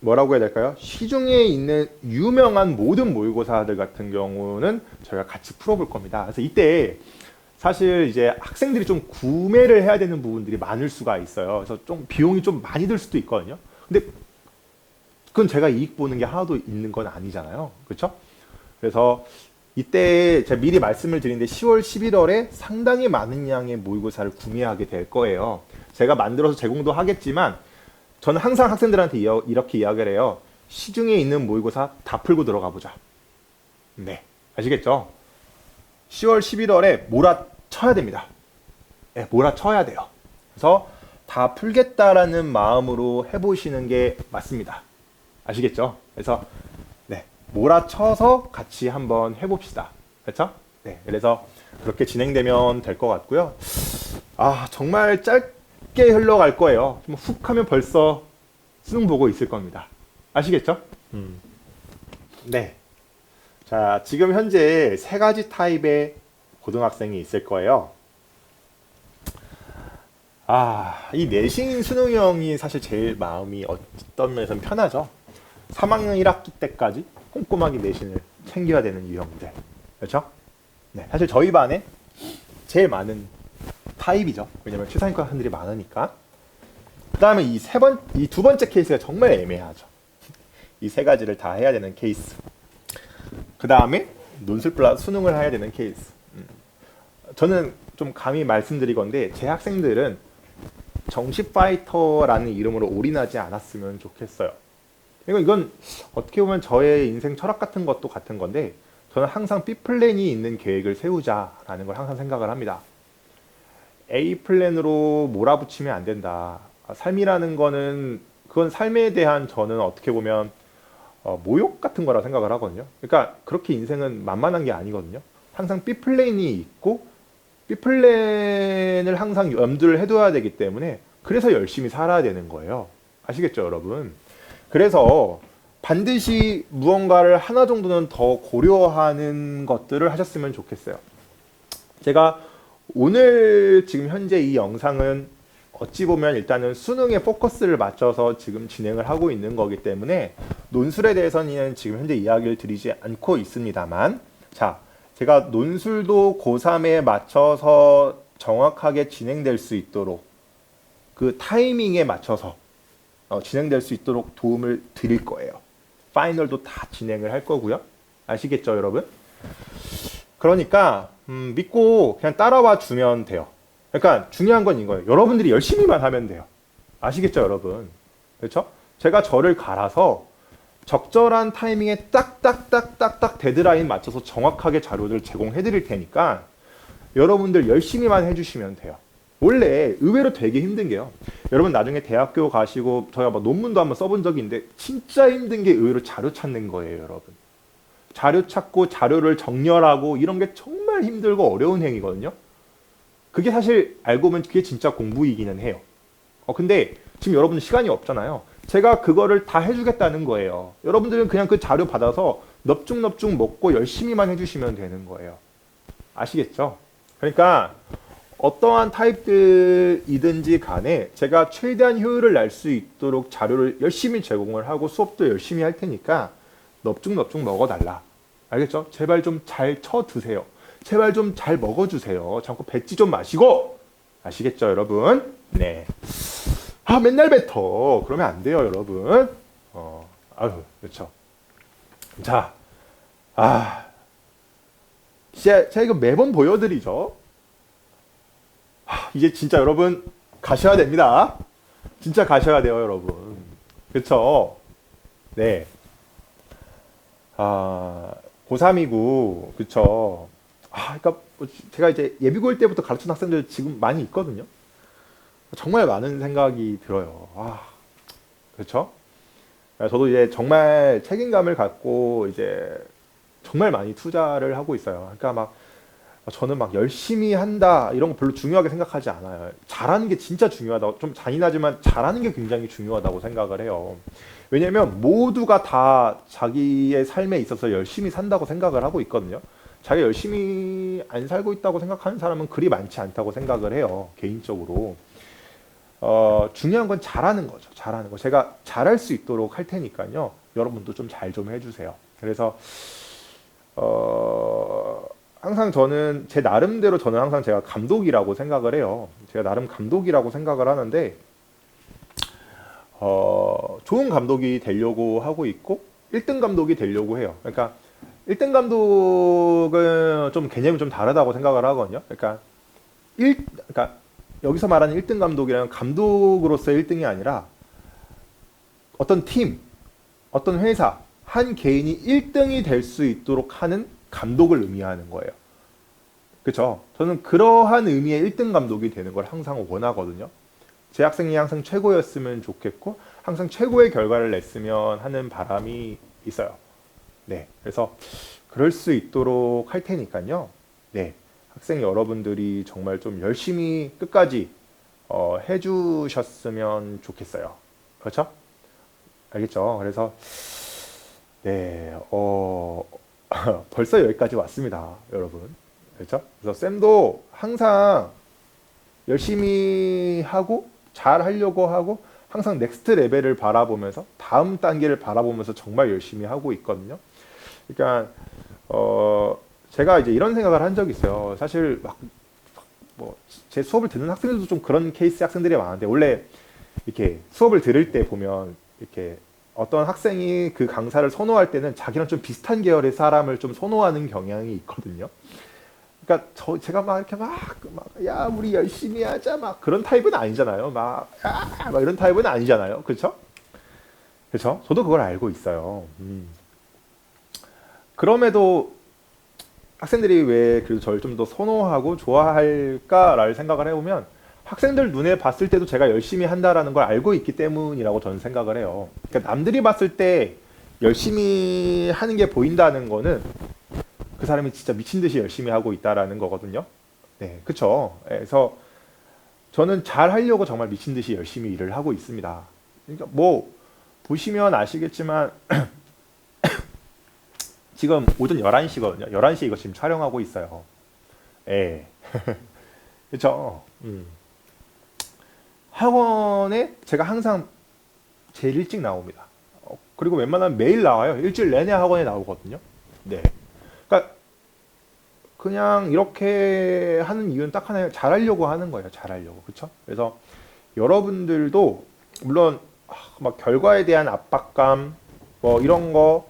뭐라고 해야 될까요? 시중에 있는 유명한 모든 모의고사들 같은 경우는 저희가 같이 풀어볼 겁니다. 그래서 이때 사실 이제 학생들이 좀 구매를 해야 되는 부분들이 많을 수가 있어요. 그래서 좀 비용이 좀 많이 들 수도 있거든요. 근데 그건 제가 이익 보는 게 하나도 있는 건 아니잖아요. 그렇죠? 그래서 이때 제가 미리 말씀을 드리는데 10월, 11월에 상당히 많은 양의 모의고사를 구매하게 될 거예요. 제가 만들어서 제공도 하겠지만 저는 항상 학생들한테 이렇게 이야기를 해요. 시중에 있는 모의고사 다 풀고 들어가 보자. 네, 아시겠죠? 10월, 11월에 몰아쳐야 됩니다. 네, 몰아쳐야 돼요. 그래서 다 풀겠다라는 마음으로 해보시는 게 맞습니다. 아시겠죠? 그래서 네, 몰아쳐서 같이 한번 해봅시다. 그렇죠? 네, 그래서 그렇게 진행되면 될 것 같고요. 아, 정말 짧게 흘러갈 거예요. 좀 훅 하면 벌써 수능 보고 있을 겁니다. 아시겠죠? 네. 자, 지금 현재 세 가지 타입의 고등학생이 있을 거예요. 이 내신 수능형이 사실 제일 마음이 어떤 면에서는 편하죠. 3학년 1학기 때까지 꼼꼼하게 내신을 챙겨야 되는 유형들. 그렇죠? 네, 사실 저희 반에 제일 많은 타입이죠. 왜냐면 최상위권 학생들이 많으니까. 그 다음에 이 두 번째 케이스가 정말 애매하죠. 이 세 가지를 다 해야 되는 케이스. 그 다음에 논술 플러스 수능을 해야 되는 케이스. 저는 좀 감히 말씀드리건데 제 학생들은 정시 파이터라는 이름으로 올인하지 않았으면 좋겠어요. 이건 어떻게 보면 저의 인생 철학 같은 것도 같은 건데 저는 항상 B 플랜이 있는 계획을 세우자라는 걸 항상 생각을 합니다. A 플랜으로 몰아붙이면 안 된다. 삶이라는 거는 그건 삶에 대한 저는 어떻게 보면 모욕 같은 거라 생각을 하거든요. 그러니까 그렇게 인생은 만만한 게 아니거든요. 항상 B 플랜이 있고 B 플랜을 항상 염두를 해둬야 되기 때문에 그래서 열심히 살아야 되는 거예요. 아시겠죠, 여러분? 그래서 반드시 무언가를 하나 정도는 더 고려하는 것들을 하셨으면 좋겠어요. 제가 오늘 지금 현재 이 영상은 어찌 보면 일단은 수능에 포커스를 맞춰서 지금 진행을 하고 있는 거기 때문에 논술에 대해서는 지금 현재 이야기를 드리지 않고 있습니다만, 자, 제가 논술도 고3에 맞춰서 정확하게 진행될 수 있도록 그 타이밍에 맞춰서 진행될 수 있도록 도움을 드릴 거예요. 파이널도 다 진행을 할 거고요. 아시겠죠, 여러분? 그러니까 믿고 그냥 따라와 주면 돼요. 그러니까 중요한 건 이거예요. 여러분들이 열심히만 하면 돼요. 아시겠죠, 여러분? 그렇죠? 제가 저를 갈아서 적절한 타이밍에 딱딱딱딱딱 데드라인 맞춰서 정확하게 자료를 제공해 드릴 테니까 여러분들 열심히만 해주시면 돼요. 원래 의외로 되게 힘든 게요. 여러분 나중에 대학교 가시고 저희가 막 논문도 한번 써본 적이 있는데 진짜 힘든 게 의외로 자료 찾는 거예요, 여러분. 자료 찾고 자료를 정렬하고 이런 게 정말 힘들고 어려운 행위거든요. 그게 사실 알고 보면 그게 진짜 공부이기는 해요. 근데 지금 여러분 시간이 없잖아요. 제가 그거를 다 해주겠다는 거예요. 여러분들은 그냥 그 자료 받아서 넙죽넙죽 먹고 열심히만 해주시면 되는 거예요. 아시겠죠? 그러니까 어떠한 타입들이든지 간에 제가 최대한 효율을 낼 수 있도록 자료를 열심히 제공을 하고 수업도 열심히 할 테니까 넙죽넙죽 먹어달라. 알겠죠? 제발 좀 잘 쳐드세요. 제발 좀 잘 먹어주세요. 자꾸 뱉지 좀 마시고. 아시겠죠, 여러분? 네. 맨날 뱉어. 그러면 안 돼요, 여러분. 그렇죠. 자, 제가 이거 매번 보여드리죠. 이제 진짜 여러분 가셔야 됩니다. 진짜 가셔야 돼요, 여러분. 그렇죠? 네. 고3이고, 그쵸. 그러니까 제가 이제 예비고일 때부터 가르친 학생들 지금 많이 있거든요. 정말 많은 생각이 들어요. 그렇죠? 저도 이제 정말 책임감을 갖고 이제 정말 많이 투자를 하고 있어요. 그러니까 막 저는 막 열심히 한다 이런 거 별로 중요하게 생각하지 않아요. 잘하는 게 진짜 중요하다고, 좀 잔인하지만 잘하는 게 굉장히 중요하다고 생각을 해요. 왜냐면 모두가 다 자기의 삶에 있어서 열심히 산다고 생각을 하고 있거든요. 자기가 열심히 안 살고 있다고 생각하는 사람은 그리 많지 않다고 생각을 해요. 개인적으로. 중요한 건 잘하는 거죠. 잘하는 거. 제가 잘할 수 있도록 할 테니까요. 여러분도 좀 잘 좀 해주세요. 그래서 항상 저는 제 나름대로 저는 항상 제가 감독이라고 생각을 해요. 제가 나름 감독이라고 생각을 하는데 좋은 감독이 되려고 하고 있고 1등 감독이 되려고 해요. 그러니까 1등 감독은 좀 개념이 좀 다르다고 생각을 하거든요. 그러니까 여기서 말하는 1등 감독이란 감독으로서의 1등이 아니라 어떤 팀, 어떤 회사, 한 개인이 1등이 될 수 있도록 하는 감독을 의미하는 거예요. 그렇죠? 저는 그러한 의미의 1등 감독이 되는 걸 항상 원하거든요. 제 학생이 항상 최고였으면 좋겠고 항상 최고의 결과를 냈으면 하는 바람이 있어요. 네, 그래서 그럴 수 있도록 할 테니까요. 네, 학생 여러분들이 정말 좀 열심히 끝까지 해주셨으면 좋겠어요. 그렇죠? 알겠죠? 그래서 네, 벌써 여기까지 왔습니다, 여러분. 그렇죠? 그래서 쌤도 항상 열심히 하고 잘 하려고 하고 항상 넥스트 레벨을 바라보면서 다음 단계를 바라보면서 정말 열심히 하고 있거든요. 그러니까 제가 이제 이런 생각을 한 적이 있어요. 사실 막 뭐 제 수업을 듣는 학생들도 좀 그런 케이스 학생들이 많은데 원래 이렇게 수업을 들을 때 보면 이렇게 어떤 학생이 그 강사를 선호할 때는 자기랑 좀 비슷한 계열의 사람을 좀 선호하는 경향이 있거든요. 그러니까 제가 막 이렇게 야 우리 열심히 하자 막 그런 타입은 아니잖아요. 막 이런 타입은 아니잖아요. 그렇죠? 그렇죠? 저도 그걸 알고 있어요. 그럼에도 학생들이 왜 그래도 저를 좀 더 선호하고 좋아할까라를 생각을 해보면 학생들 눈에 봤을 때도 제가 열심히 한다라는 걸 알고 있기 때문이라고 저는 생각을 해요. 그러니까 남들이 봤을 때 열심히 하는 게 보인다는 거는 그 사람이 진짜 미친 듯이 열심히 하고 있다라는 거거든요. 네, 그렇죠. 그래서 저는 잘 하려고 정말 미친 듯이 열심히 일을 하고 있습니다. 그러니까 뭐 보시면 아시겠지만 지금 오전 11시거든요. 11시에 이거 지금 촬영하고 있어요. 예. 그렇죠. 학원에 제가 항상 제일 일찍 나옵니다. 그리고 웬만하면 매일 나와요. 일주일 내내 학원에 나오거든요. 네. 그러니까 그냥 이렇게 하는 이유는 딱 하나예요. 잘하려고 하는 거예요. 잘하려고. 그렇죠? 그래서 여러분들도 물론 막 결과에 대한 압박감 뭐 이런 거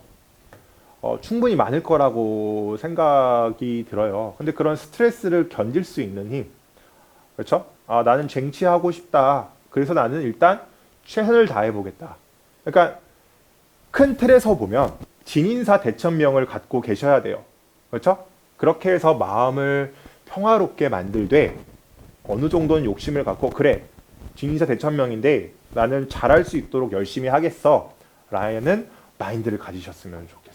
충분히 많을 거라고 생각이 들어요. 근데 그런 스트레스를 견딜 수 있는 힘. 그렇죠? 아, 나는 쟁취하고 싶다. 그래서 나는 일단 최선을 다해 보겠다. 그러니까 큰 틀에서 보면 진인사 대천명을 갖고 계셔야 돼요. 그렇죠? 그렇게 해서 마음을 평화롭게 만들되 어느 정도는 욕심을 갖고 그래 진인사 대천명인데 나는 잘할 수 있도록 열심히 하겠어 라는 마인드를 가지셨으면 좋겠어요.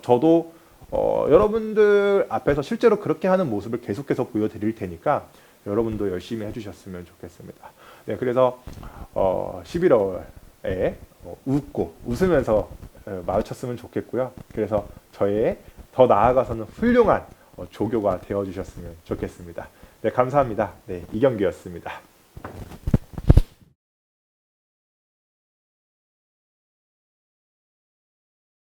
저도 여러분들 앞에서 실제로 그렇게 하는 모습을 계속해서 보여드릴 테니까 여러분도 열심히 해주셨으면 좋겠습니다. 네, 그래서 11월에 웃고 웃으면서 마주쳤으면 좋겠고요. 그래서 저의 더 나아가서는 훌륭한 조교가 되어주셨으면 좋겠습니다. 네, 감사합니다. 네, 이경규였습니다.